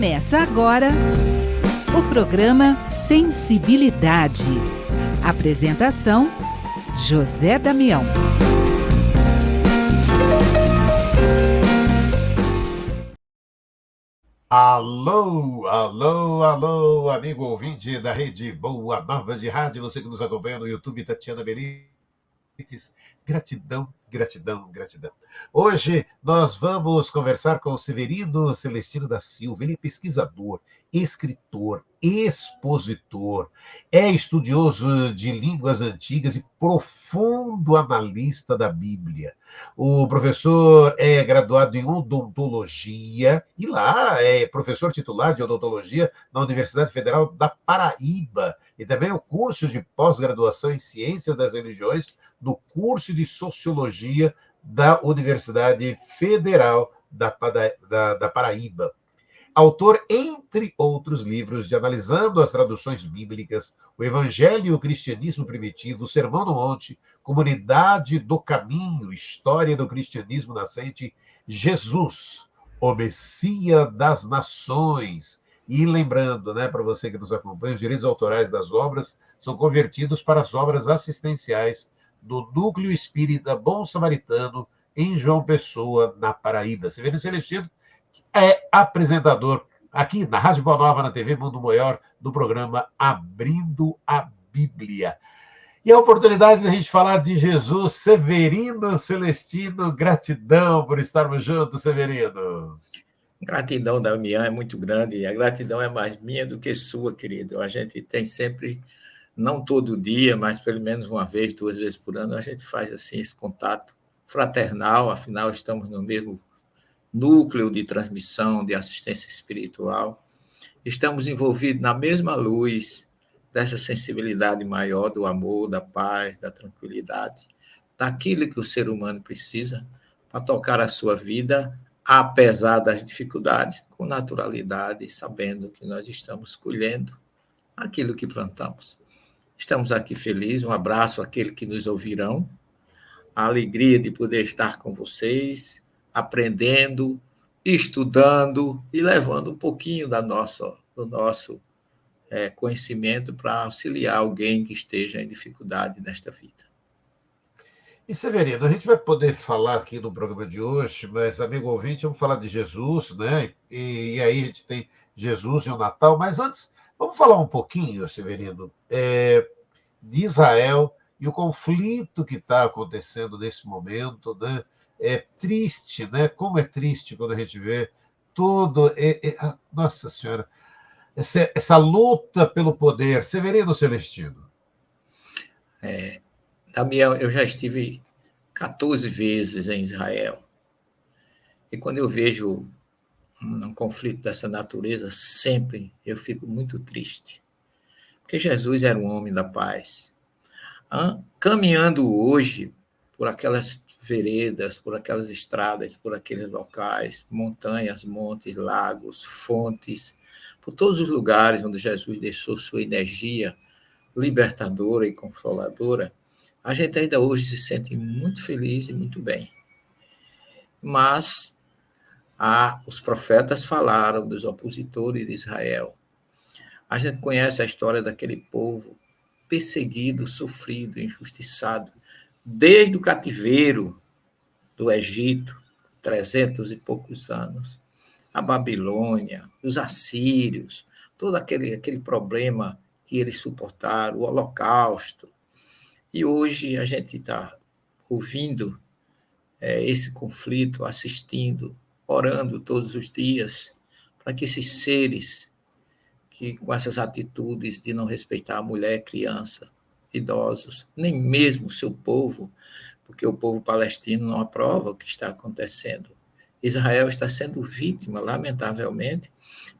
Começa agora o programa Sensibilidade. Apresentação: José Damião. Alô, alô, alô, amigo ouvinte da Rede Boa Nova de Rádio, você que nos acompanha no YouTube, Tatiana Benítez. Gratidão, gratidão, gratidão. Hoje nós vamos conversar com o Severino Celestino da Silva. Ele é pesquisador, escritor, expositor, é estudioso de línguas antigas e profundo analista da Bíblia. O professor é graduado em odontologia e lá é professor titular de odontologia na Universidade Federal da Paraíba e também o curso de pós-graduação em Ciências das Religiões do curso de Sociologia da Universidade Federal da Paraíba. Autor, entre outros livros, de Analisando as Traduções Bíblicas, O Evangelho e o Cristianismo Primitivo, O Sermão do Monte, Comunidade do Caminho, História do Cristianismo Nascente, Jesus, o Messias das Nações. E lembrando, para você que nos acompanha, os direitos autorais das obras são convertidos para as obras assistenciais do Núcleo Espírita Bom Samaritano, em João Pessoa, na Paraíba. Severino Celestino é apresentador aqui na Rádio Boa Nova, na TV Mundo Maior, do programa Abrindo a Bíblia. E a oportunidade de a gente falar de Jesus. Severino Celestino, gratidão por estarmos juntos, Severino. Gratidão, Damião, é muito grande, e a gratidão é mais minha do que sua, querido. A gente tem sempre, não todo dia, mas pelo menos uma vez, 2 vezes por ano, a gente faz assim esse contato fraternal, afinal estamos no mesmo núcleo de transmissão, de assistência espiritual. Estamos envolvidos na mesma luz dessa sensibilidade maior do amor, da paz, da tranquilidade, daquilo que o ser humano precisa para tocar a sua vida, apesar das dificuldades, com naturalidade, sabendo que nós estamos colhendo aquilo que plantamos. Estamos aqui felizes, um abraço àqueles que nos ouvirão, a alegria de poder estar com vocês, aprendendo, estudando e levando um pouquinho do nosso conhecimento para auxiliar alguém que esteja em dificuldade nesta vida. E, Severino, a gente vai poder falar aqui no programa de hoje, mas, amigo ouvinte, vamos falar de Jesus, né? E aí a gente tem Jesus e o Natal, mas antes, vamos falar um pouquinho, Severino, de Israel e o conflito que está acontecendo nesse momento, né? É triste, né? Como é triste quando a gente vê todo... Nossa Senhora, essa luta pelo poder. Severino Celestino. Damião, eu já estive 14 vezes em Israel. E quando eu vejo um conflito dessa natureza, sempre eu fico muito triste. Porque Jesus era um homem da paz. Caminhando hoje por aquelas veredas, por aquelas estradas, por aqueles locais, montanhas, montes, lagos, fontes, por todos os lugares onde Jesus deixou sua energia libertadora e consoladora, a gente ainda hoje se sente muito feliz e muito bem. Mas os profetas falaram dos opositores de Israel. A gente conhece a história daquele povo perseguido, sofrido, injustiçado, desde o cativeiro do Egito, 300 e poucos anos, a Babilônia, os assírios, todo aquele problema que eles suportaram, o Holocausto. E hoje a gente está ouvindo esse conflito, assistindo, orando todos os dias, para que esses seres que com essas atitudes de não respeitar a mulher, criança, idosos, nem mesmo o seu povo, porque o povo palestino não aprova o que está acontecendo. Israel está sendo vítima, lamentavelmente,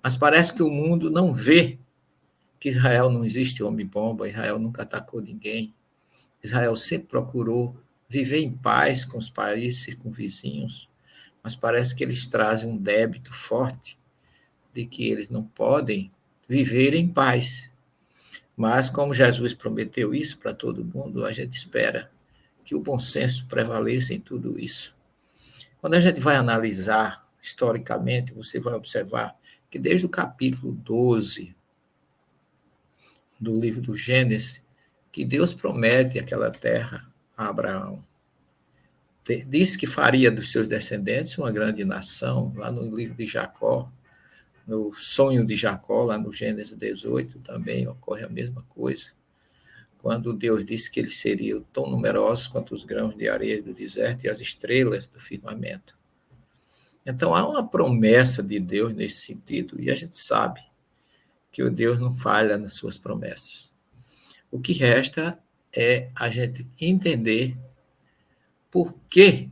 mas parece que o mundo não vê que Israel não existe homem-bomba, Israel nunca atacou ninguém. Israel sempre procurou viver em paz com os países circunvizinhos, mas parece que eles trazem um débito forte de que eles não podem viver em paz. Mas, como Jesus prometeu isso para todo mundo, a gente espera que o bom senso prevaleça em tudo isso. Quando a gente vai analisar historicamente, você vai observar que desde o capítulo 12 do livro do Gênesis, que Deus promete aquela terra a Abraão. Disse que faria dos seus descendentes uma grande nação, lá no livro de Jacó, no sonho de Jacó, lá no Gênesis 18, também ocorre a mesma coisa. Quando Deus disse que eles seriam tão numerosos quanto os grãos de areia do deserto e as estrelas do firmamento. Então, há uma promessa de Deus nesse sentido, e a gente sabe que o Deus não falha nas suas promessas. O que resta é a gente entender por que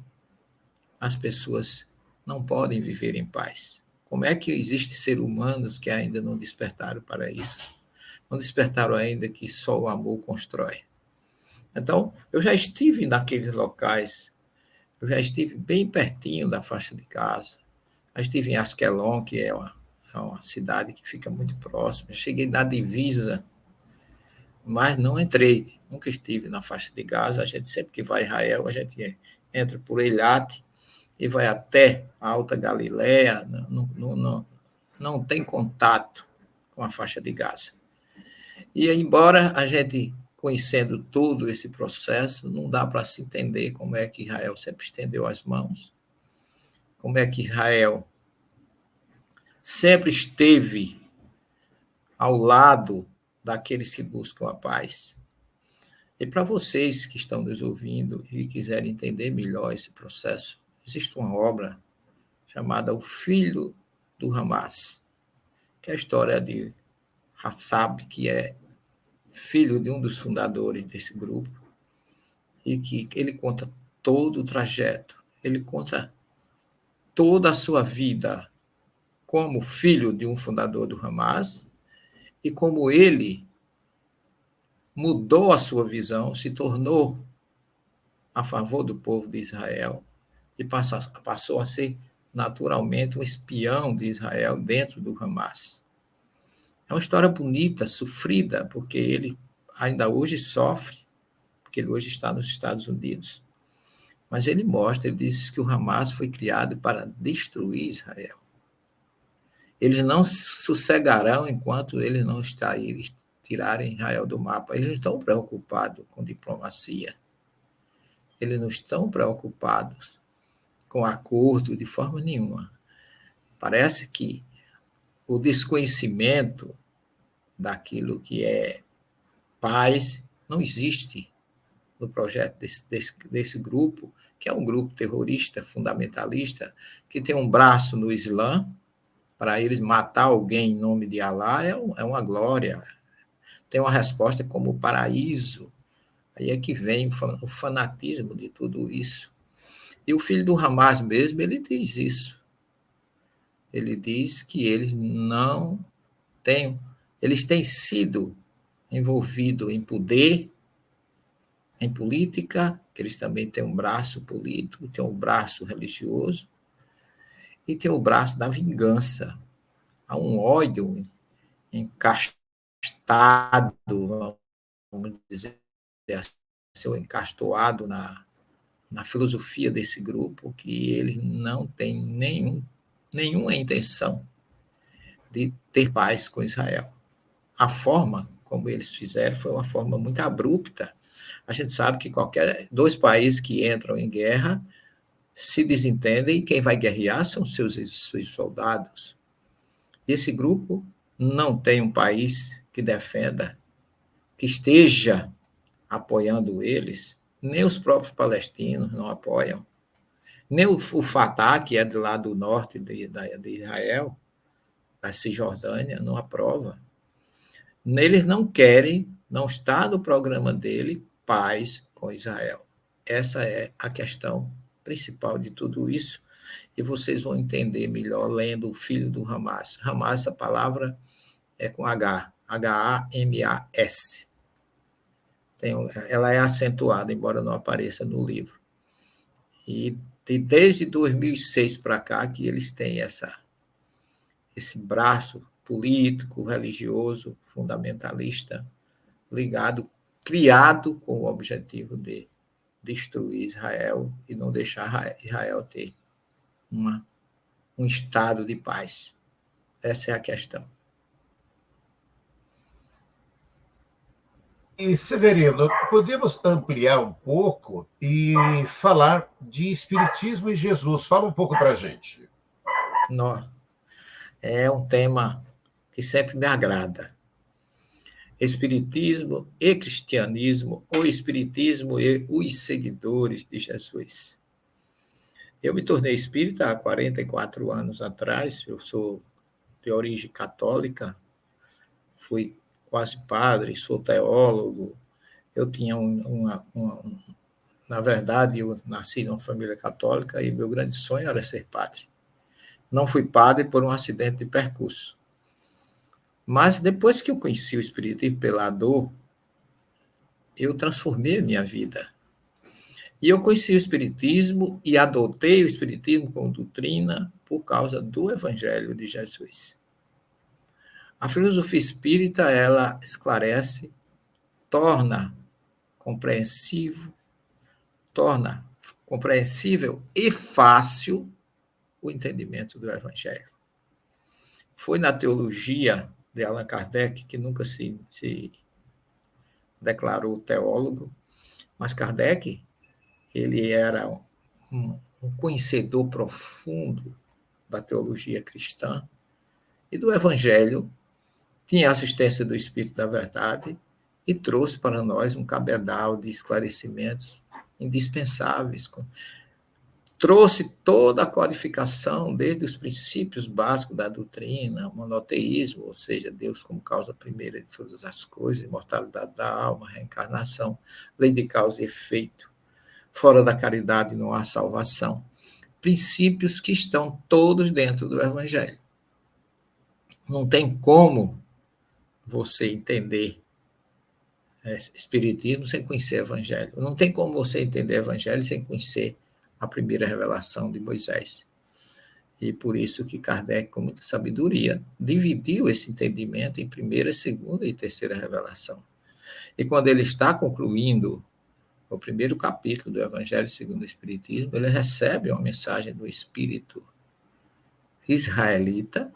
as pessoas não podem viver em paz. Como é que existem seres humanos que ainda não despertaram para isso? Não despertaram ainda que só o amor constrói. Então, eu já estive naqueles locais, eu já estive bem pertinho da faixa de Gaza, já estive em Asquelon, que é uma cidade que fica muito próxima, cheguei na divisa, mas não entrei, nunca estive na faixa de Gaza. A gente sempre que vai a Israel, a gente entra por Eilat e vai até a Alta Galileia, não tem contato com a faixa de Gaza. E embora a gente, conhecendo todo esse processo, não dá para se entender como é que Israel sempre estendeu as mãos, como é que Israel sempre esteve ao lado daqueles que buscam a paz. E para vocês que estão nos ouvindo e quiserem entender melhor esse processo, existe uma obra chamada O Filho do Hamas, que é a história de Hassab, que é filho de um dos fundadores desse grupo, e que ele conta todo o trajeto, ele conta toda a sua vida como filho de um fundador do Hamas e como ele mudou a sua visão, se tornou a favor do povo de Israel e passou a ser naturalmente um espião de Israel dentro do Hamas. É uma história bonita, sofrida, porque ele ainda hoje sofre, porque ele hoje está nos Estados Unidos. Mas ele mostra, ele diz que o Hamas foi criado para destruir Israel. Eles não sossegarão enquanto eles não tirarem Israel do mapa. Eles não estão preocupados com diplomacia. Eles não estão preocupados com acordo de forma nenhuma. Parece que o desconhecimento daquilo que é paz não existe no projeto desse grupo, que é um grupo terrorista, fundamentalista, que tem um braço no Islã. Para eles matar alguém em nome de Alá é uma glória. Tem uma resposta como o paraíso. Aí é que vem o fanatismo de tudo isso. E o filho do Hamas mesmo, ele diz isso. Ele diz que eles não têm, eles têm sido envolvidos em poder, em política, que eles também têm um braço político, têm um braço religioso, e tem o braço da vingança. Há um ódio encastado, vamos dizer assim, encastoado na filosofia desse grupo, que eles não têm nenhuma intenção de ter paz com Israel. A forma como eles fizeram foi uma forma muito abrupta. A gente sabe que dois países que entram em guerra se desentendem e quem vai guerrear são seus soldados. Esse grupo não tem um país que defenda, que esteja apoiando eles, nem os próprios palestinos não apoiam, nem o Fatah, que é do lado norte de Israel, da Cisjordânia, não aprova. Eles não querem, não está no programa dele, paz com Israel. Essa é a questão principal de tudo isso, e vocês vão entender melhor lendo O Filho do Hamas. Hamas, a palavra é com H, H-A-M-A-S. Ela é acentuada, embora não apareça no livro. E desde 2006 para cá que eles têm esse braço político, religioso, fundamentalista, criado com o objetivo de destruir Israel e não deixar Israel ter um estado de paz. Essa é a questão. E, Severino, podemos ampliar um pouco e falar de Espiritismo e Jesus. Fala um pouco para a gente. Nó. É um tema que sempre me agrada. Espiritismo e cristianismo, ou espiritismo e os seguidores de Jesus. Eu me tornei espírita há 44 anos atrás, eu sou de origem católica, fui quase padre, sou teólogo, eu tinha na verdade, eu nasci numa família católica e meu grande sonho era ser padre. Não fui padre por um acidente de percurso. Mas depois que eu conheci o espiritismo pela dor, eu transformei a minha vida. E eu conheci o espiritismo e adotei o espiritismo como doutrina por causa do evangelho de Jesus. A filosofia espírita, ela esclarece, torna compreensível, torna compreensível e fácil o entendimento do evangelho. Foi na teologia de Allan Kardec, que nunca se declarou teólogo, mas Kardec, ele era um conhecedor profundo da teologia cristã e do evangelho, tinha assistência do Espírito da Verdade e trouxe para nós um cabedal de esclarecimentos indispensáveis. Trouxe toda a codificação, desde os princípios básicos da doutrina, monoteísmo, ou seja, Deus como causa primeira de todas as coisas, imortalidade da alma, reencarnação, lei de causa e efeito, fora da caridade não há salvação. Princípios que estão todos dentro do Evangelho. Não tem como você entender Espiritismo sem conhecer Evangelho. Não tem como você entender Evangelho sem conhecer a primeira revelação de Moisés. E por isso que Kardec, com muita sabedoria, dividiu esse entendimento em primeira, segunda e terceira revelação. E quando ele está concluindo o primeiro capítulo do Evangelho segundo o Espiritismo, ele recebe uma mensagem do espírito israelita,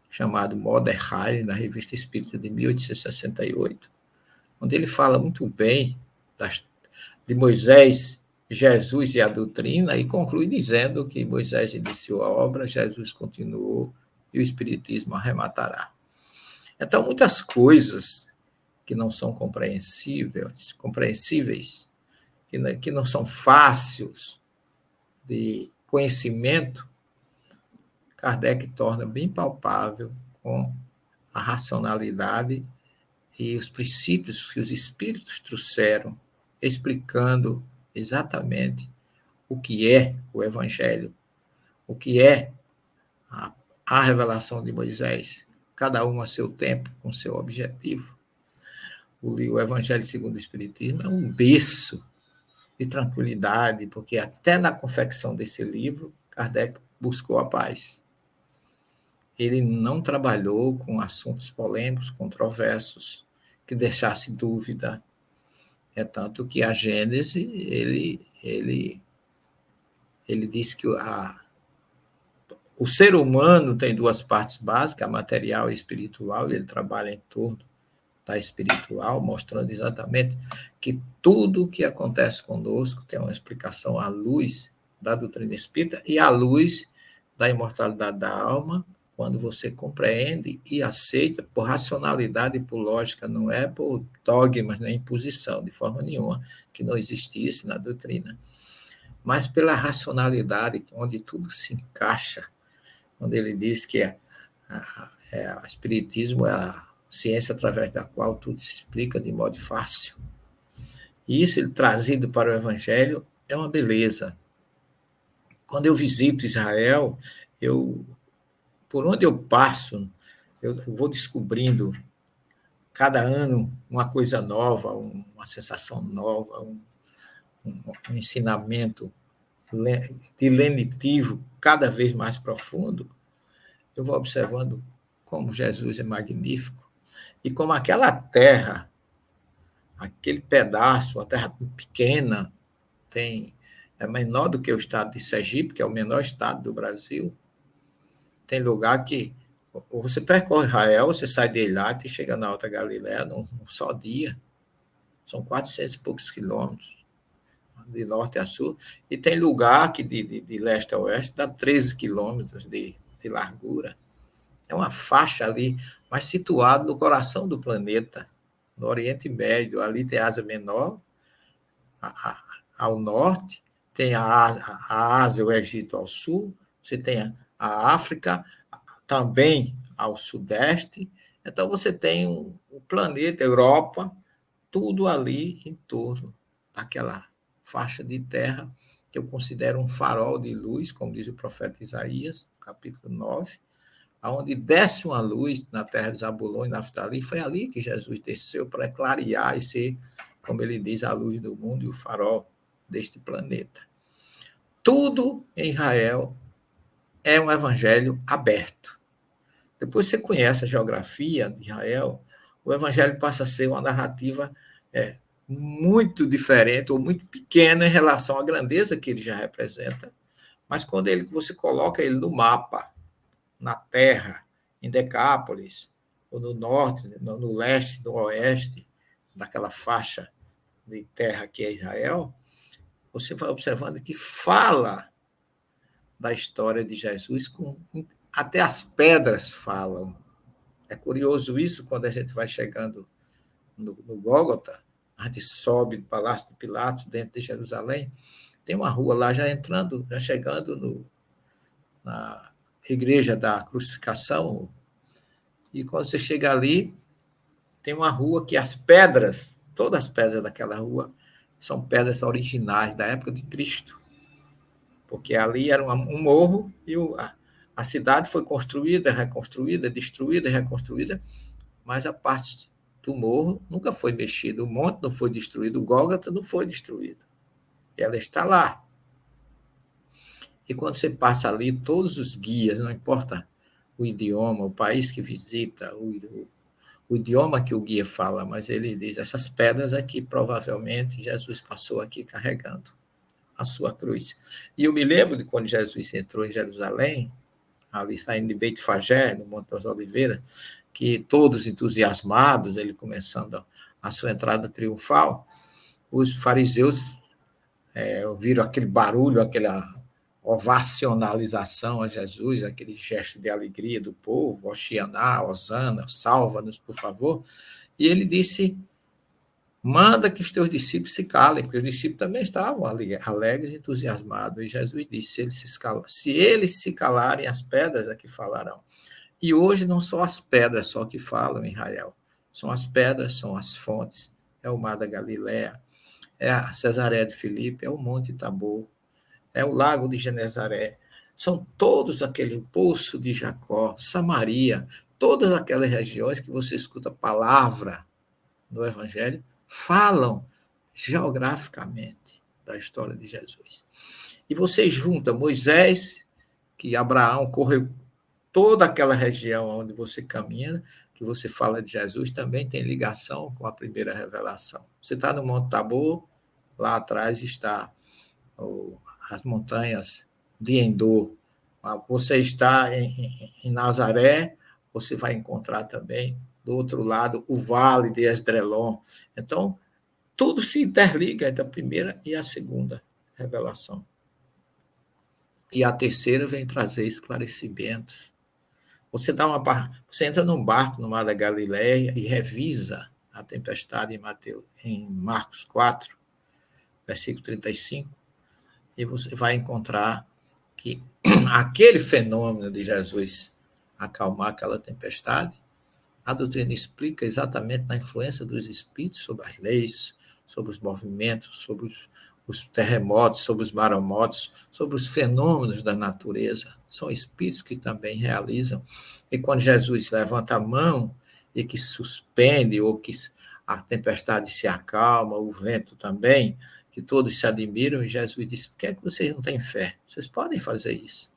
chamado Mordecai, na Revista Espírita de 1868, onde ele fala muito bem de Moisés, Jesus e a doutrina, e conclui dizendo que Moisés iniciou a obra, Jesus continuou e o Espiritismo arrematará. Então, muitas coisas que não são compreensíveis, que não são fáceis de conhecimento, Kardec torna bem palpável com a racionalidade e os princípios que os espíritos trouxeram, explicando exatamente o que é o Evangelho, o que é a revelação de Moisés, cada um a seu tempo, com seu objetivo. O Evangelho segundo o Espiritismo é um berço de tranquilidade, porque até na confecção desse livro, Kardec buscou a paz. Ele não trabalhou com assuntos polêmicos, controversos, que deixasse dúvida. É tanto que a Gênese, ele diz que o ser humano tem duas partes básicas, a material e a espiritual, e ele trabalha em torno da espiritual, mostrando exatamente que tudo o que acontece conosco tem uma explicação à luz da doutrina espírita e à luz da imortalidade da alma, quando você compreende e aceita por racionalidade e por lógica, não é por dogmas nem imposição, de forma nenhuma, que não existisse na doutrina, mas pela racionalidade, onde tudo se encaixa, quando ele diz que o Espiritismo é a ciência através da qual tudo se explica de modo fácil. E isso, ele trazido para o Evangelho, é uma beleza. Quando eu visito Israel, por onde eu passo, eu vou descobrindo cada ano uma coisa nova, uma sensação nova, um ensinamento de lenitivo cada vez mais profundo. Eu vou observando como Jesus é magnífico e como aquela terra, aquele pedaço, uma terra pequena, é menor do que o estado de Sergipe, que é o menor estado do Brasil. Tem lugar que Ou você percorre Israel, você sai de Eilat e chega na Alta Galileia num só dia. São 400 e poucos quilômetros, de norte a sul. E tem lugar que de leste a oeste dá 13 quilômetros de largura. É uma faixa ali, mas situado no coração do planeta, no Oriente Médio. Ali tem a Ásia Menor, ao norte, tem a Ásia, o Egito ao sul, você tem a África também ao sudeste. Então, você tem o planeta, a Europa, tudo ali em torno daquela faixa de terra que eu considero um farol de luz, como diz o profeta Isaías, capítulo 9, aonde desce uma luz na terra de Zabulon e Naftali. Foi ali que Jesus desceu para clarear e ser, como ele diz, a luz do mundo e o farol deste planeta. Tudo em Israel é um evangelho aberto. Depois você conhece a geografia de Israel, o evangelho passa a ser uma narrativa muito diferente ou muito pequena em relação à grandeza que ele já representa, mas quando você coloca ele no mapa, na terra, em Decápolis, ou no norte, no leste, no oeste, daquela faixa de terra que é Israel, você vai observando que fala da história de Jesus, até as pedras falam. É curioso isso, quando a gente vai chegando no Gólgota, a gente sobe do Palácio de Pilatos, dentro de Jerusalém, tem uma rua lá já entrando, já chegando na Igreja da Crucificação, e quando você chega ali, tem uma rua que as pedras, todas as pedras daquela rua, são pedras originais da época de Cristo, porque ali era um morro e a cidade foi construída, reconstruída, destruída, reconstruída, mas a parte do morro nunca foi mexida, o monte não foi destruído, o Gólgota não foi destruído, e ela está lá. E quando você passa ali, todos os guias, não importa o idioma, o país que visita, o idioma que o guia fala, mas ele diz, essas pedras aqui, provavelmente, Jesus passou aqui carregando a sua cruz. E eu me lembro de quando Jesus entrou em Jerusalém, ali saindo de Betfagé, no Monte das Oliveiras, que todos entusiasmados, ele começando a sua entrada triunfal, os fariseus ouviram aquele barulho, aquela ovacionalização a Jesus, aquele gesto de alegria do povo, Oxianá, Osana, salva-nos, por favor. E ele disse, manda que os teus discípulos se calem, porque os discípulos também estavam alegres e entusiasmados. E Jesus disse, se eles se calarem, as pedras é que falarão. E hoje não são as pedras só que falam em Israel, são as pedras, são as fontes, é o Mar da Galileia, é a Cesareia de Filipe, é o Monte Tabor, é o Lago de Genezaré, são todos aquele Poço de Jacó, Samaria, todas aquelas regiões que você escuta a palavra no Evangelho, falam geograficamente da história de Jesus. E você junta Moisés, que Abraão correu toda aquela região onde você caminha, que você fala de Jesus, também tem ligação com a primeira revelação. Você está no Monte Tabor, lá atrás está as montanhas de Endor. Você está em Nazaré, você vai encontrar também, do outro lado, o Vale de Esdrelon. Então, tudo se interliga entre a primeira e a segunda revelação. E a terceira vem trazer esclarecimentos. Você entra num barco no Mar da Galileia e revisa a tempestade em Marcos 4, versículo 35, e você vai encontrar que aquele fenômeno de Jesus acalmar aquela tempestade, a doutrina explica exatamente na influência dos espíritos sobre as leis, sobre os movimentos, sobre os terremotos, sobre os maremotos, sobre os fenômenos da natureza. São espíritos que também realizam. E quando Jesus levanta a mão e que suspende, ou que a tempestade se acalma, o vento também, que todos se admiram, e Jesus disse, por que é que vocês não têm fé? Vocês podem fazer isso.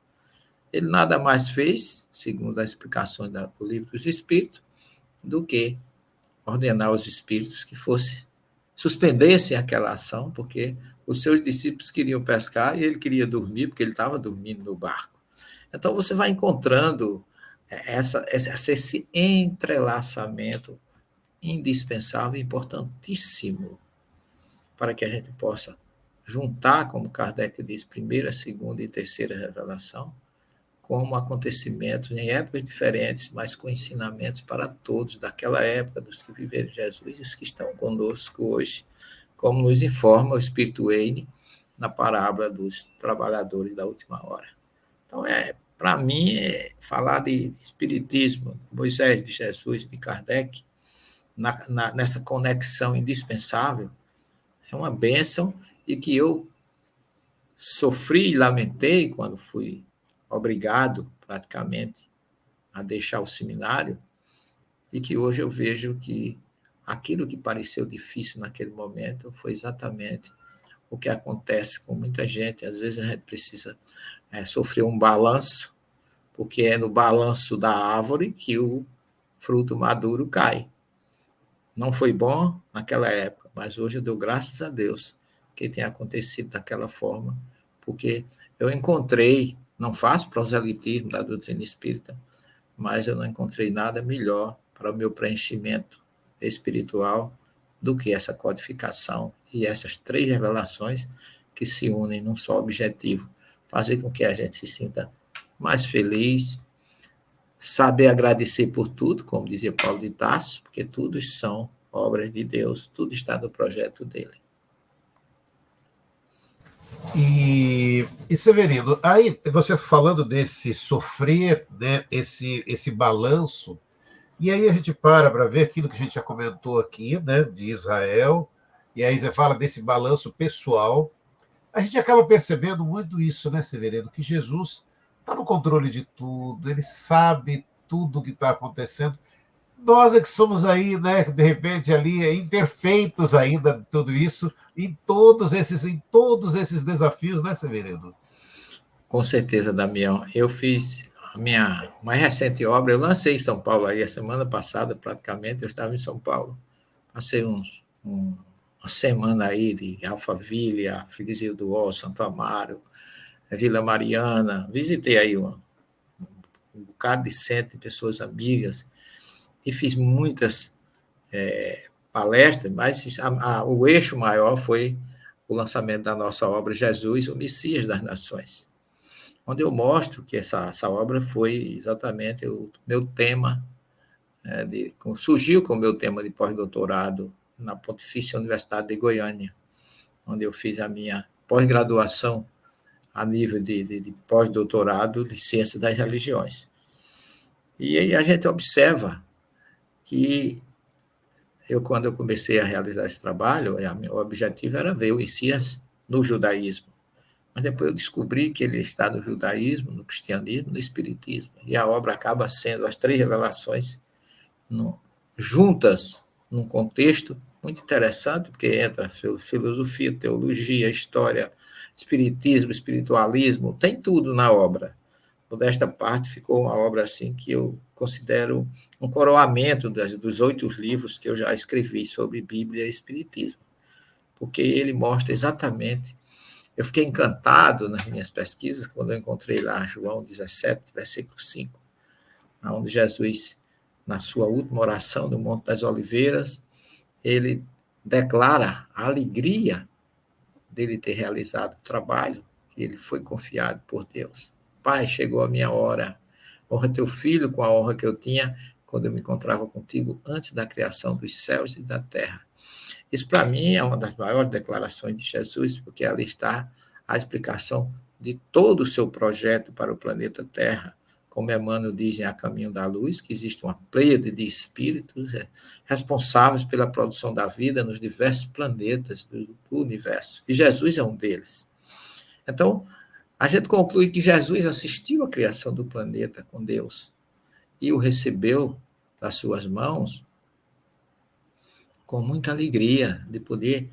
Ele nada mais fez, segundo as explicações do Livro dos Espíritos, do que ordenar aos espíritos que suspendessem aquela ação, porque os seus discípulos queriam pescar e ele queria dormir, porque ele estava dormindo no barco. Então, você vai encontrando esse entrelaçamento indispensável e importantíssimo para que a gente possa juntar, como Kardec diz, primeira, segunda e terceira revelação, como acontecimentos em épocas diferentes, mas com ensinamentos para todos daquela época, dos que viveram Jesus e os que estão conosco hoje, como nos informa o Espírito Eine na parábola dos trabalhadores da última hora. Então, para mim, falar de Espiritismo, de Moisés, de Jesus, de Kardec, nessa conexão indispensável, é uma bênção e que eu sofri e lamentei quando fui obrigado, praticamente, a deixar o seminário, e que hoje eu vejo que aquilo que pareceu difícil naquele momento foi exatamente o que acontece com muita gente. Às vezes a gente precisa sofrer um balanço, porque é no balanço da árvore que o fruto maduro cai. Não foi bom naquela época, mas hoje eu dou graças a Deus que tenha acontecido daquela forma, porque eu encontrei, não faço proselitismo da doutrina espírita, mas eu não encontrei nada melhor para o meu preenchimento espiritual do que essa codificação e essas 3 revelações que se unem num só objetivo, fazer com que a gente se sinta mais feliz, saber agradecer por tudo, como dizia Paulo de Tarso, porque tudo são obras de Deus, tudo está no projeto dele. E Severino, aí você falando desse sofrer, né, esse balanço, e aí a gente para ver aquilo que a gente já comentou aqui, né, de Israel, e aí você fala desse balanço pessoal. A gente acaba percebendo muito isso, né, Severino, que Jesus está no controle de tudo, ele sabe tudo o que está acontecendo. Nós é que somos aí, né, de repente ali, imperfeitos ainda de tudo isso, em todos esses desafios, né, Severino? Com certeza, Damião. Eu fiz a minha mais recente obra, eu lancei em São Paulo aí, a semana passada, praticamente, eu estava em São Paulo. Passei uma semana aí de Alphaville, a Freguesia do Ó, Santo Amaro, Vila Mariana. Visitei aí um bocado de centro de pessoas amigas e fiz muitas palestras, mas o eixo maior foi o lançamento da nossa obra Jesus, o Messias das Nações, onde eu mostro que essa obra foi exatamente o meu tema, surgiu com o meu tema de pós-doutorado na Pontifícia Universidade de Goiânia, onde eu fiz a minha pós-graduação a nível de pós-doutorado de Ciência das Religiões. E aí a gente observa que quando eu comecei a realizar esse trabalho, o objetivo era ver o Messias no judaísmo. Mas depois eu descobri que ele está no judaísmo, no cristianismo, no espiritismo. E a obra acaba sendo as 3 revelações juntas num contexto muito interessante, porque entra filosofia, teologia, história, espiritismo, espiritualismo, tem tudo na obra. Desta parte ficou uma obra assim que eu considero um coroamento dos 8 livros que eu já escrevi sobre Bíblia e Espiritismo, porque ele mostra exatamente. Eu fiquei encantado nas minhas pesquisas quando eu encontrei lá João 17, versículo 5, onde Jesus, na sua última oração no Monte das Oliveiras, ele declara a alegria dele ter realizado o trabalho que ele foi confiado por Deus. Pai, chegou a minha hora. Honra teu filho com a honra que eu tinha quando eu me encontrava contigo antes da criação dos céus e da terra. Isso, para mim, é uma das maiores declarações de Jesus, porque ali está a explicação de todo o seu projeto para o planeta Terra. Como Emmanuel diz em A Caminho da Luz, que existe uma pleiade de espíritos responsáveis pela produção da vida nos diversos planetas do universo. E Jesus é um deles. Então, a gente conclui que Jesus assistiu à criação do planeta com Deus e o recebeu das suas mãos com muita alegria de poder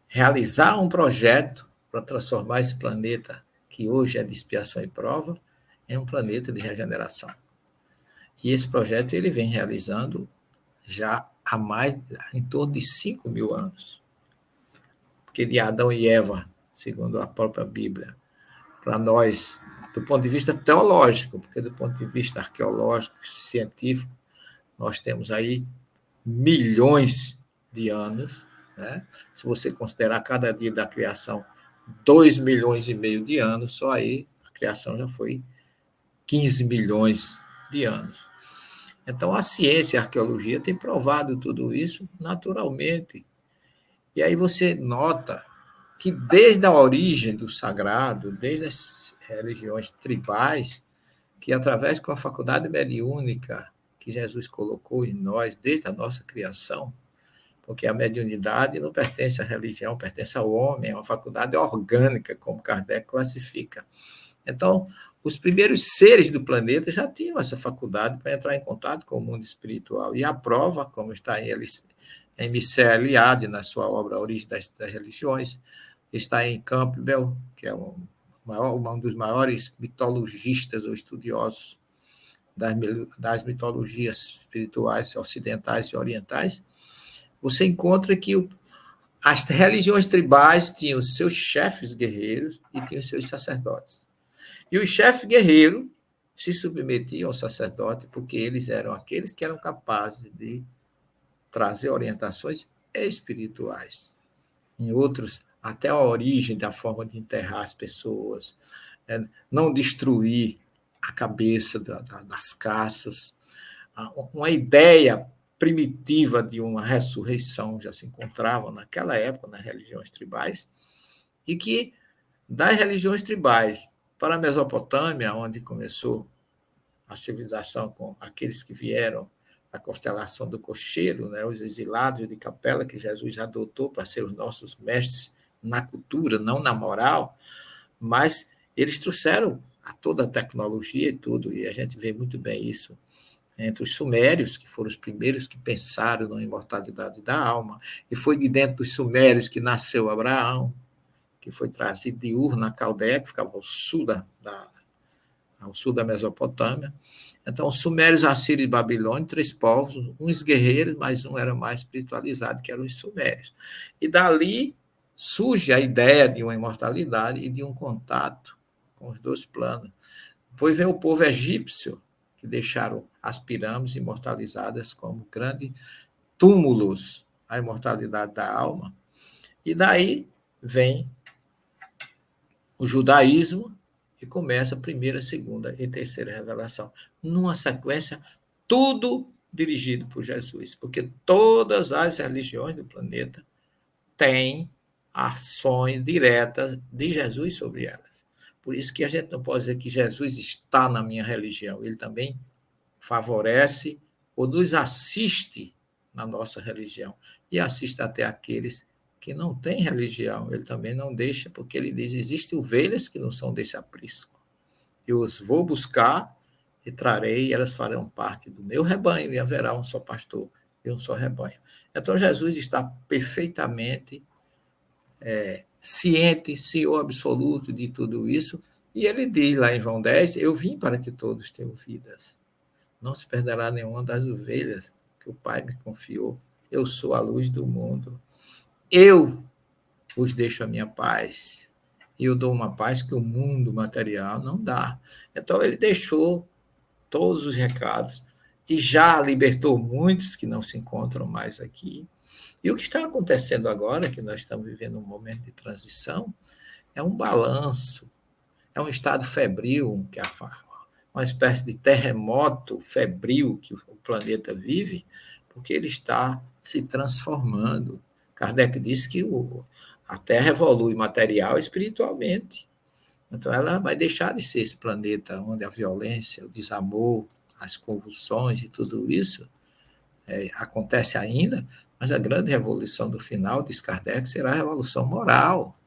realizar um projeto para transformar esse planeta, que hoje é de expiação e prova, em um planeta de regeneração. E esse projeto ele vem realizando já há em torno de 5.000 anos. Porque de Adão e Eva, segundo a própria Bíblia, para nós do ponto de vista teológico, porque do ponto de vista arqueológico, científico, nós temos aí milhões de anos, né? Se você considerar cada dia da criação 2,5 milhões de anos, só aí a criação já foi 15 milhões de anos. Então, a ciência e a arqueologia têm provado tudo isso naturalmente. E aí você nota que desde a origem do sagrado, desde as religiões tribais, que através com a faculdade mediúnica que Jesus colocou em nós, desde a nossa criação, porque a mediunidade não pertence à religião, pertence ao homem, é uma faculdade orgânica, como Kardec classifica. Então, os primeiros seres do planeta já tinham essa faculdade para entrar em contato com o mundo espiritual. E a prova, como está em Michel Eliade, na sua obra A Origem das Religiões, está em Campbell, que é um dos maiores mitologistas ou estudiosos das mitologias espirituais ocidentais e orientais. Você encontra que as religiões tribais tinham os seus chefes guerreiros e tinham os seus sacerdotes. E os chefes guerreiros se submetiam ao sacerdote porque eles eram aqueles que eram capazes de trazer orientações espirituais. Em outros, até a origem da forma de enterrar as pessoas, não destruir a cabeça das caças. Uma ideia primitiva de uma ressurreição já se encontrava naquela época nas religiões tribais, e que das religiões tribais para a Mesopotâmia, onde começou a civilização com aqueles que vieram da constelação do Cocheiro, né, os exilados de Capela, que Jesus adotou para ser os nossos mestres na cultura, não na moral, mas eles trouxeram a toda a tecnologia e tudo, e a gente vê muito bem isso entre os sumérios, que foram os primeiros que pensaram na imortalidade da alma, e foi de dentro dos sumérios que nasceu Abraão, que foi trazido de Ur, na Caldeia, que ficava ao sul da Mesopotâmia. Então, os sumérios, assírios e babilônios, 3 povos, uns guerreiros, mas um era mais espiritualizado, que eram os sumérios. E dali surge a ideia de uma imortalidade e de um contato com os 2 planos. Depois vem o povo egípcio, que deixaram as pirâmides imortalizadas como grandes túmulos, a imortalidade da alma. E daí vem o judaísmo e começa a primeira, segunda e terceira revelação. Numa sequência, tudo dirigido por Jesus, porque todas as religiões do planeta têm ações diretas de Jesus sobre elas. Por isso que a gente não pode dizer que Jesus está na minha religião, ele também favorece ou nos assiste na nossa religião, e assiste até aqueles que não têm religião, ele também não deixa, porque ele diz, existem ovelhas que não são desse aprisco, eu os vou buscar e trarei, e elas farão parte do meu rebanho, e haverá um só pastor e um só rebanho. Então, Jesus está perfeitamente ciente, senhor absoluto de tudo isso, e ele diz lá em João 10, eu vim para que todos tenham vidas, não se perderá nenhuma das ovelhas que o Pai me confiou, eu sou a luz do mundo, eu vos deixo a minha paz, e eu dou uma paz que o mundo material não dá. Então, ele deixou todos os recados e já libertou muitos que não se encontram mais aqui. E o que está acontecendo agora, que nós estamos vivendo um momento de transição, é um balanço, é um estado febril, que é uma espécie de terremoto febril que o planeta vive, porque ele está se transformando. Kardec disse que a Terra evolui material e espiritualmente. Então, ela vai deixar de ser esse planeta onde a violência, o desamor, as convulsões e tudo isso acontece ainda, mas a grande revolução do final, diz Kardec, será a revolução moral.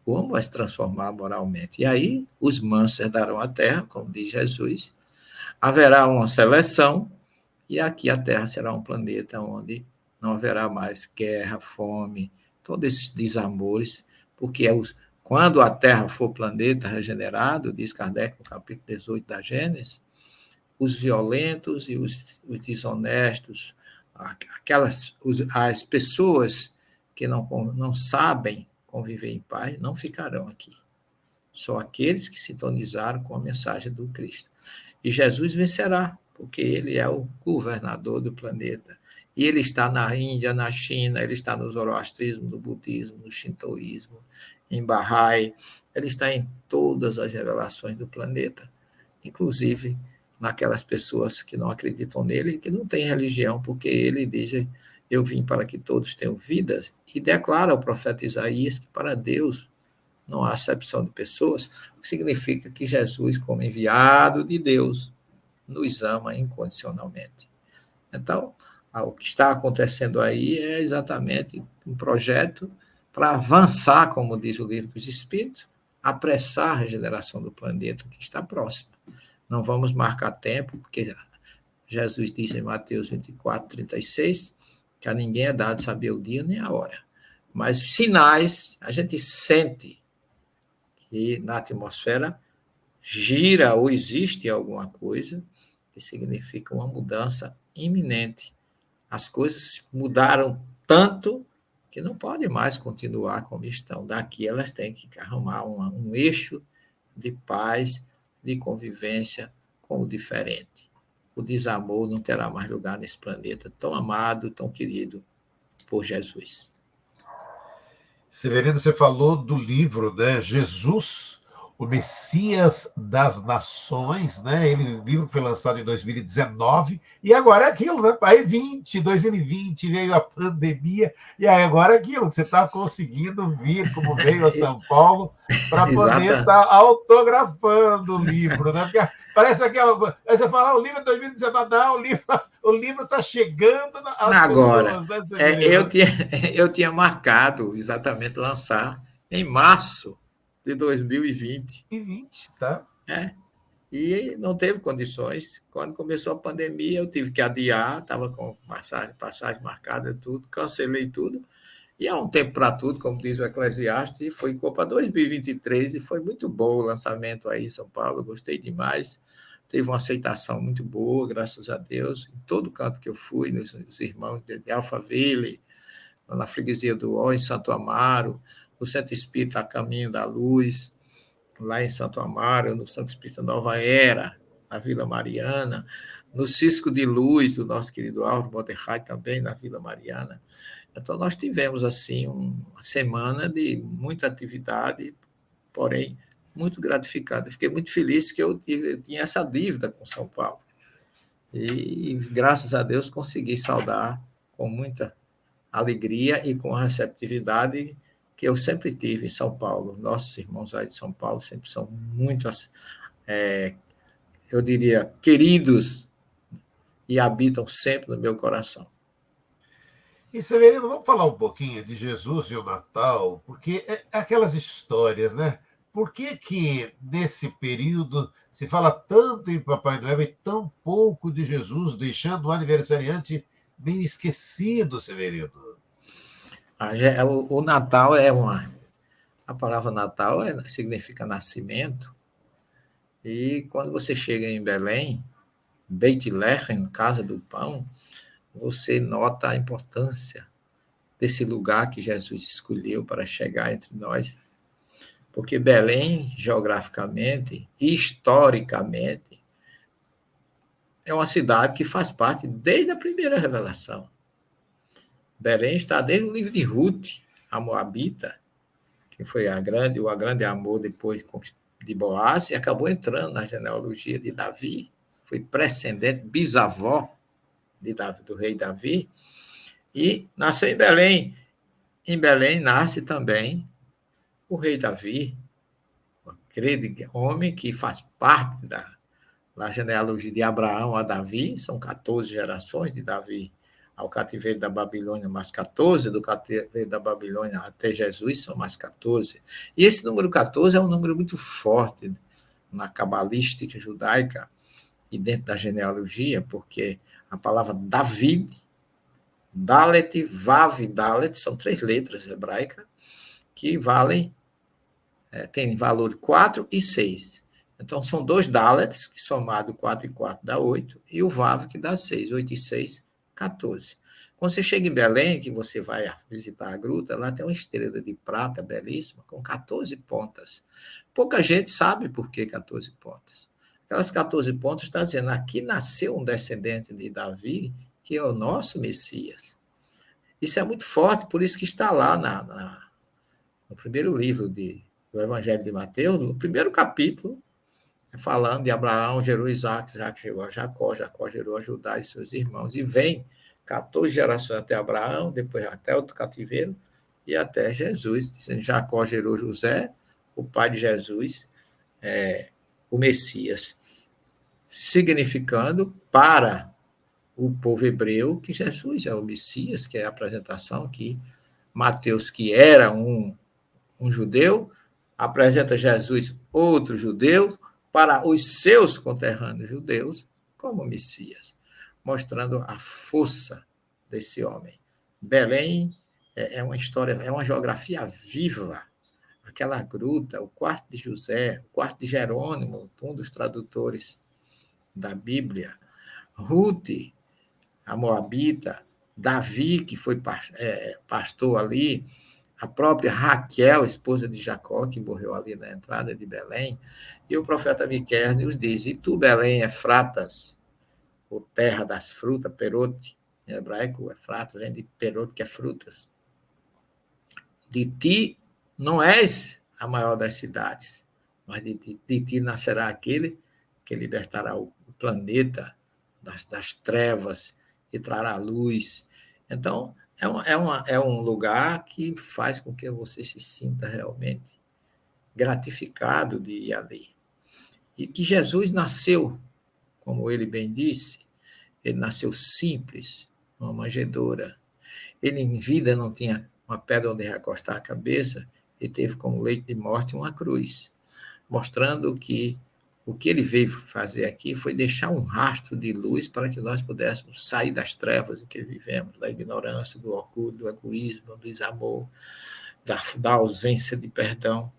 O homem vai se transformar moralmente. E aí, os mansos herdarão a terra, como diz Jesus, haverá uma seleção, e aqui a Terra será um planeta onde não haverá mais guerra, fome, todos esses desamores, porque quando a Terra for planeta regenerado, diz Kardec no capítulo 18 da Gênesis, os violentos e os desonestos, as pessoas que não sabem conviver em paz, não ficarão aqui. Só aqueles que sintonizaram com a mensagem do Cristo. E Jesus vencerá, porque ele é o governador do planeta. E ele está na Índia, na China, ele está no zoroastrismo, no budismo, no shintoísmo, em Bahá'í, ele está em todas as revelações do planeta, inclusive naquelas pessoas que não acreditam nele, que não têm religião, porque ele diz, eu vim para que todos tenham vidas, e declara o profeta Isaías que para Deus não há acepção de pessoas, o que significa que Jesus, como enviado de Deus, nos ama incondicionalmente. Então, o que está acontecendo aí é exatamente um projeto para avançar, como diz o Livro dos Espíritos, apressar a regeneração do planeta, que está próximo. Não vamos marcar tempo, porque Jesus disse em Mateus 24, 36, que a ninguém é dado saber o dia nem a hora. Mas sinais, a gente sente que na atmosfera gira ou existe alguma coisa que significa uma mudança iminente. As coisas mudaram tanto que não podem mais continuar como estão. Daqui elas têm que arrumar um eixo de paz, de convivência com o diferente. O desamor não terá mais lugar nesse planeta tão amado, tão querido por Jesus. Severino, você falou do livro, né? Jesus, o Messias das Nações, né? O livro foi lançado em 2019, e agora é aquilo, né? Aí 2020 veio a pandemia, e aí agora é aquilo, você está conseguindo vir, como veio a São Paulo, para poder estar autografando o livro, né? Porque parece aquela. Aí você fala, o livro é 2019, não, o livro está chegando às agora, pessoas, né? eu tinha marcado exatamente lançar em março de 2020. Tá? E não teve condições. Quando começou a pandemia, eu tive que adiar, estava com passagem marcada, tudo, cancelei tudo. E há um tempo para tudo, como diz o Eclesiastes, e foi para 2023, e foi muito bom o lançamento aí em São Paulo, gostei demais. Teve uma aceitação muito boa, graças a Deus. Em todo canto que eu fui, nos irmãos de Alphaville, na freguesia do Ó, em Santo Amaro, no Centro Espírita Caminho da Luz, lá em Santo Amaro, no Centro Espírita Nova Era, na Vila Mariana, no Cisco de Luz, do nosso querido Álvaro Mordecai, também na Vila Mariana. Então, nós tivemos, assim, uma semana de muita atividade, porém, muito gratificante. Fiquei muito feliz que eu tinha essa dívida com São Paulo. E, graças a Deus, consegui saldar com muita alegria e com a receptividade que eu sempre tive em São Paulo. Nossos irmãos aí de São Paulo sempre são muito, eu diria, queridos e habitam sempre no meu coração. E, Severino, vamos falar um pouquinho de Jesus e o Natal, porque é aquelas histórias, né? Por que nesse período se fala tanto em Papai Noel e tão pouco de Jesus, deixando o aniversariante meio esquecido, Severino? O Natal é a palavra Natal significa nascimento, e quando você chega em Belém, Beit Lehem, Casa do Pão, você nota a importância desse lugar que Jesus escolheu para chegar entre nós, porque Belém, geograficamente e historicamente, é uma cidade que faz parte desde a primeira revelação. Belém está desde o livro de Ruth, a Moabita, que foi o grande amor depois de Boaz, e acabou entrando na genealogia de Davi, foi precedente, bisavó do rei Davi, e nasceu em Belém. Em Belém nasce também o rei Davi, aquele homem que faz parte da genealogia de Abraão a Davi, são 14 gerações de Davi ao cativeiro da Babilônia, mais 14, do cativeiro da Babilônia até Jesus, são mais 14. E esse número 14 é um número muito forte na cabalística judaica e dentro da genealogia, porque a palavra David, Dalet, Vav e Dalet, são 3 letras hebraicas que tem valor 4 e 6. Então, são 2 Dalets, que somado 4 e 4 dá 8, e o Vav, que dá 6. 8 e 6, 14. Quando você chega em Belém, que você vai visitar a gruta, lá tem uma estrela de prata belíssima, com 14 pontas. Pouca gente sabe por que 14 pontas. Aquelas 14 pontas está dizendo, aqui nasceu um descendente de Davi, que é o nosso Messias. Isso é muito forte, por isso que está lá no primeiro livro do Evangelho de Mateus, no primeiro capítulo, falando de Abraão, gerou Isaac, Isaac gerou a Jacó, Jacó gerou a Judá e seus irmãos, e vem 14 gerações até Abraão, depois até o cativeiro, e até Jesus, dizendo Jacó gerou José, o pai de Jesus, o Messias, significando para o povo hebreu que Jesus é o Messias, que é a apresentação que Mateus, que era um judeu, apresenta Jesus, outro judeu, para os seus conterrâneos judeus como Messias, mostrando a força desse homem. Belém é uma história, é uma geografia viva. Aquela gruta, o quarto de José, o quarto de Jerônimo, um dos tradutores da Bíblia, Ruth, a Moabita, Davi, que foi pastor ali, a própria Raquel, esposa de Jacó, que morreu ali na entrada de Belém, e o profeta Miqueias nos diz, e tu, Belém, Efratas, ou terra das frutas, perote, em hebraico, Efratas, vem de perote, que é frutas. De ti não és a maior das cidades, mas de ti nascerá aquele que libertará o planeta das trevas e trará luz. Então, é um lugar que faz com que você se sinta realmente gratificado de ir ali. E que Jesus nasceu, como ele bem disse, ele nasceu simples, numa manjedoura. Ele, em vida, não tinha uma pedra onde recostar a cabeça e teve como leito de morte uma cruz, mostrando que o que ele veio fazer aqui foi deixar um rastro de luz para que nós pudéssemos sair das trevas em que vivemos, da ignorância, do orgulho, do egoísmo, do desamor, da ausência de perdão.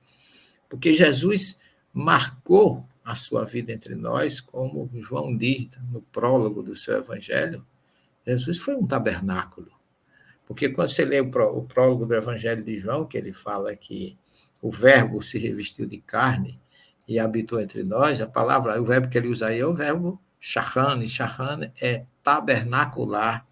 Porque Jesus marcou a sua vida entre nós, como João diz no prólogo do seu evangelho, Jesus foi um tabernáculo. Porque quando você lê o prólogo do evangelho de João, que ele fala que o verbo se revestiu de carne e habitou entre nós, a palavra, o verbo que ele usa aí é o verbo shachan, e shachan é tabernacular,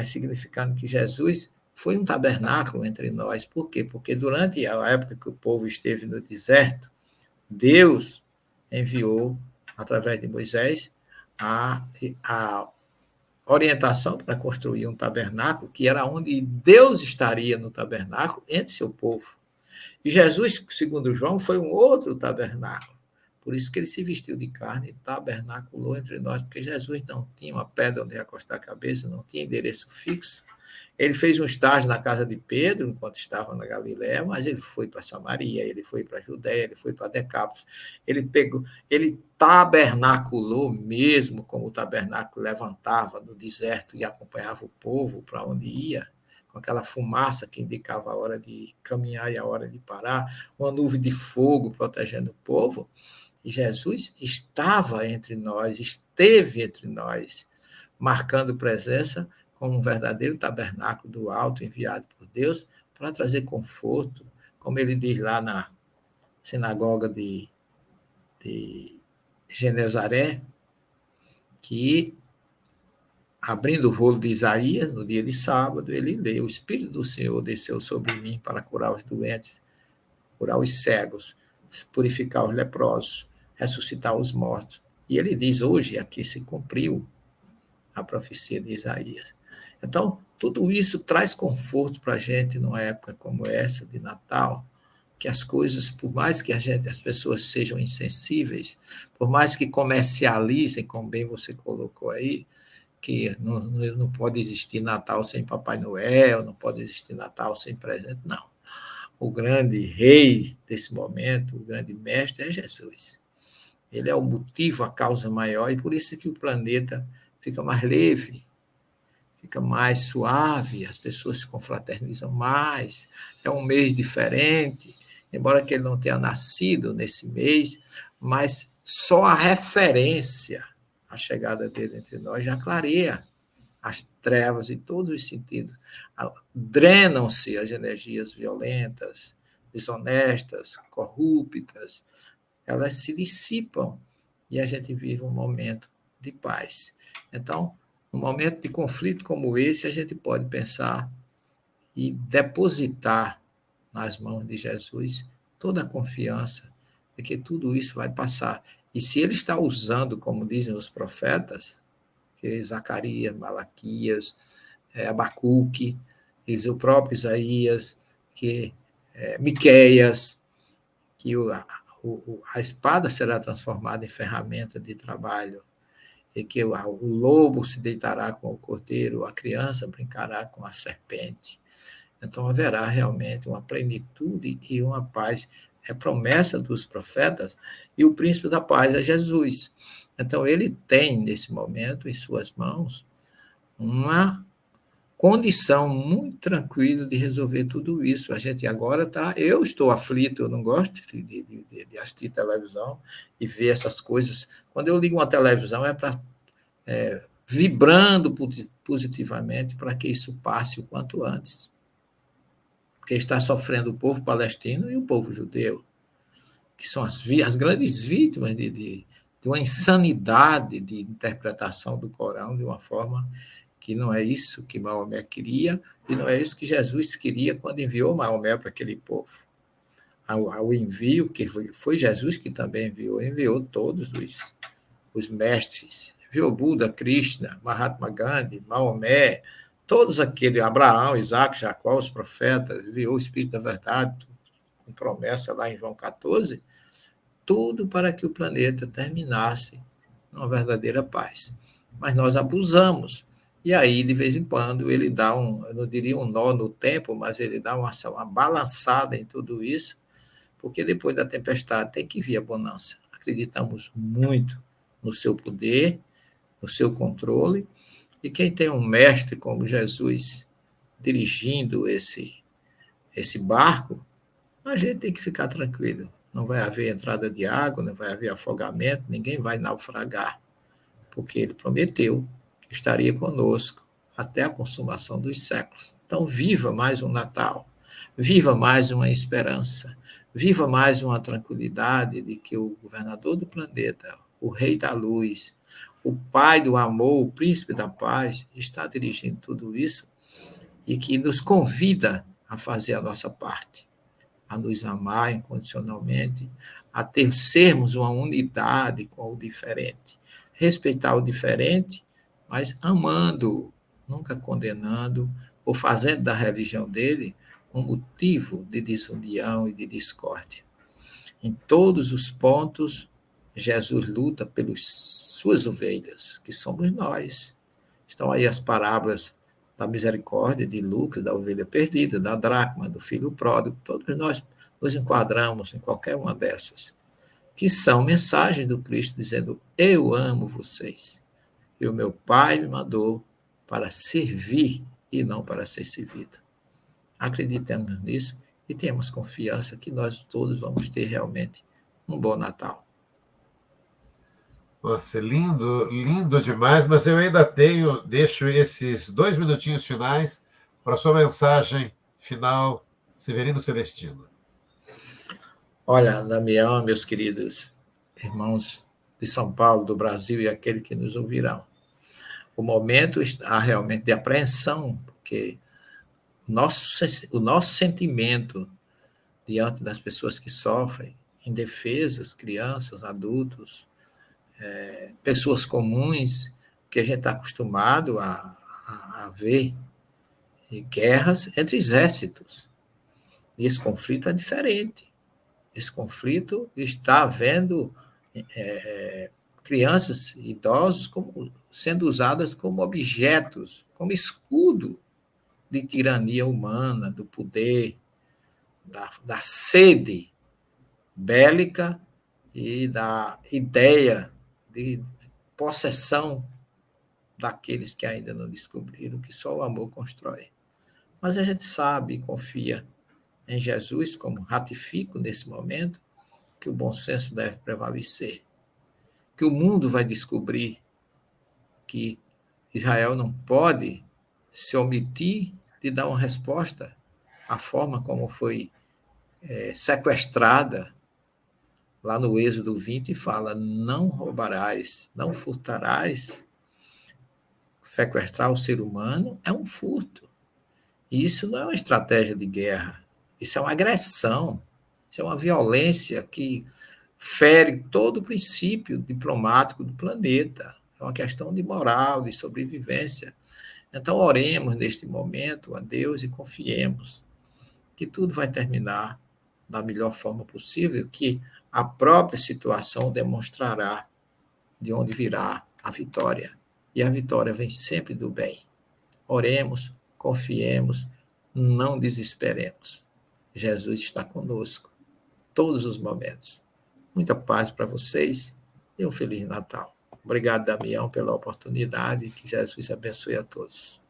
significando que Jesus foi um tabernáculo entre nós. Por quê? Porque durante a época que o povo esteve no deserto, Deus enviou, através de Moisés, a orientação para construir um tabernáculo, que era onde Deus estaria no tabernáculo entre seu povo. E Jesus, segundo João, foi um outro tabernáculo. Por isso que ele se vestiu de carne e tabernaculou entre nós, porque Jesus não tinha uma pedra onde recostar a cabeça, não tinha endereço fixo. Ele fez um estágio na casa de Pedro, enquanto estava na Galiléia, mas ele foi para Samaria, ele foi para a Judéia, ele foi para Decápolis. Ele tabernaculou mesmo, como o tabernáculo levantava no deserto e acompanhava o povo para onde ia, com aquela fumaça que indicava a hora de caminhar e a hora de parar, uma nuvem de fogo protegendo o povo. E Jesus estava entre nós, esteve entre nós, marcando presença como um verdadeiro tabernáculo do alto enviado por Deus para trazer conforto, como ele diz lá na sinagoga de Genezaré, que, abrindo o rolo de Isaías, no dia de sábado, ele lê: o Espírito do Senhor desceu sobre mim para curar os doentes, curar os cegos, purificar os leprosos, ressuscitar os mortos. E ele diz: hoje aqui se cumpriu a profecia de Isaías. Então, tudo isso traz conforto para a gente numa época como essa de Natal, que as coisas, por mais que as pessoas sejam insensíveis, por mais que comercializem, como bem você colocou aí, que não pode existir Natal sem Papai Noel, não pode existir Natal sem presente, não. O grande rei desse momento, o grande mestre é Jesus. Ele é o motivo, a causa maior, e por isso que o planeta fica mais leve, fica mais suave, as pessoas se confraternizam mais, é um mês diferente, embora que ele não tenha nascido nesse mês, mas só a referência à chegada dele entre nós já clareia as trevas em todos os sentidos. Drenam-se as energias violentas, desonestas, corruptas, elas se dissipam e a gente vive um momento de paz. Então, num momento de conflito como esse, a gente pode pensar e depositar nas mãos de Jesus toda a confiança de que tudo isso vai passar. E se ele está usando, como dizem os profetas, que Zacarias, Malaquias, Abacuque, diz o próprio Isaías, que Miqueias, que a espada será transformada em ferramenta de trabalho, e que o lobo se deitará com o cordeiro, a criança brincará com a serpente. Então haverá realmente uma plenitude e uma paz. É promessa dos profetas, e o príncipe da paz é Jesus. Então ele tem, nesse momento, em suas mãos, uma condição muito tranquila de resolver tudo isso. A gente agora está... Eu estou aflito, eu não gosto de assistir televisão e ver essas coisas. Quando eu ligo uma televisão é para vibrando positivamente para que isso passe o quanto antes. Porque está sofrendo o povo palestino e o povo judeu, que são as grandes vítimas de uma insanidade de interpretação do Corão de uma forma que não é isso que Maomé queria e não é isso que Jesus queria quando enviou Maomé para aquele povo. Ao envio, que foi Jesus que também enviou todos os mestres, enviou Buda, Krishna, Mahatma Gandhi, Maomé, todos aqueles, Abraão, Isaac, Jacó, os profetas, enviou o Espírito da Verdade, com promessa lá em João 14, tudo para que o planeta terminasse numa verdadeira paz. Mas nós abusamos. E aí, de vez em quando, ele dá eu não diria um nó no tempo, mas ele dá uma balançada em tudo isso, porque depois da tempestade tem que vir a bonança. Acreditamos muito no seu poder, no seu controle, e quem tem um mestre como Jesus dirigindo esse barco, a gente tem que ficar tranquilo. Não vai haver entrada de água, não vai haver afogamento, ninguém vai naufragar, porque ele prometeu que estaria conosco até a consumação dos séculos. Então, viva mais um Natal, viva mais uma esperança, viva mais uma tranquilidade de que o governador do planeta, o Rei da Luz, o Pai do Amor, o Príncipe da Paz, está dirigindo tudo isso e que nos convida a fazer a nossa parte, a nos amar incondicionalmente, a sermos uma unidade com o diferente, respeitar o diferente, mas amando, nunca condenando ou fazendo da religião dele um motivo de desunião e de discórdia. Em todos os pontos, Jesus luta pelas suas ovelhas, que somos nós. Estão aí as parábolas da misericórdia de Lucas, da ovelha perdida, da dracma, do filho pródigo. Todos nós nos enquadramos em qualquer uma dessas, que são mensagens do Cristo dizendo: eu amo vocês, e o meu Pai me mandou para servir e não para ser servido. Acreditemos nisso e temos confiança que nós todos vamos ter realmente um bom Natal. Nossa, lindo, lindo demais, mas eu ainda deixo esses 2 minutinhos finais para a sua mensagem final, Severino Celestino. Olha, Damião, meus queridos irmãos de São Paulo, do Brasil e aqueles que nos ouvirão, o momento está realmente de apreensão, porque o nosso sentimento diante das pessoas que sofrem, indefesas, crianças, adultos, pessoas comuns, que a gente está acostumado a ver guerras entre exércitos. E esse conflito é diferente. Esse conflito está havendo crianças, idosos, sendo usadas como objetos, como escudo de tirania humana, do poder, da sede bélica e da ideia de possessão daqueles que ainda não descobriram que só o amor constrói. Mas a gente sabe e confia em Jesus, como ratifico nesse momento, que o bom senso deve prevalecer, que o mundo vai descobrir que Israel não pode se omitir de dar uma resposta à forma como foi sequestrada lá no Êxodo 20, fala: não roubarás, não furtarás. Sequestrar o ser humano é um furto. E isso não é uma estratégia de guerra, isso é uma agressão, isso é uma violência que fere todo o princípio diplomático do planeta. É uma questão de moral, de sobrevivência. Então, oremos neste momento a Deus e confiemos que tudo vai terminar da melhor forma possível, que a própria situação demonstrará de onde virá a vitória. E a vitória vem sempre do bem. Oremos, confiemos, não desesperemos. Jesus está conosco todos os momentos. Muita paz para vocês e um Feliz Natal. Obrigado, Damião, pela oportunidade. Que Jesus abençoe a todos.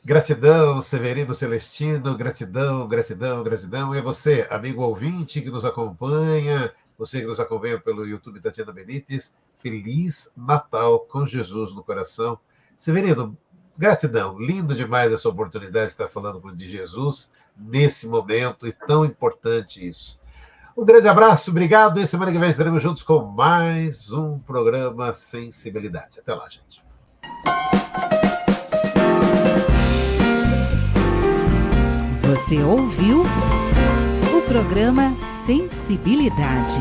Gratidão, Severino Celestino, gratidão, gratidão, gratidão. E você, amigo ouvinte que nos acompanha, você que nos acompanha pelo YouTube Tatiana Benites, Feliz Natal com Jesus no coração. Severino, gratidão, lindo demais essa oportunidade de estar falando de Jesus nesse momento e tão importante isso. Um grande abraço, obrigado, e semana que vem estaremos juntos com mais um programa Sensibilidade. Até lá, gente. Você ouviu o programa Sensibilidade.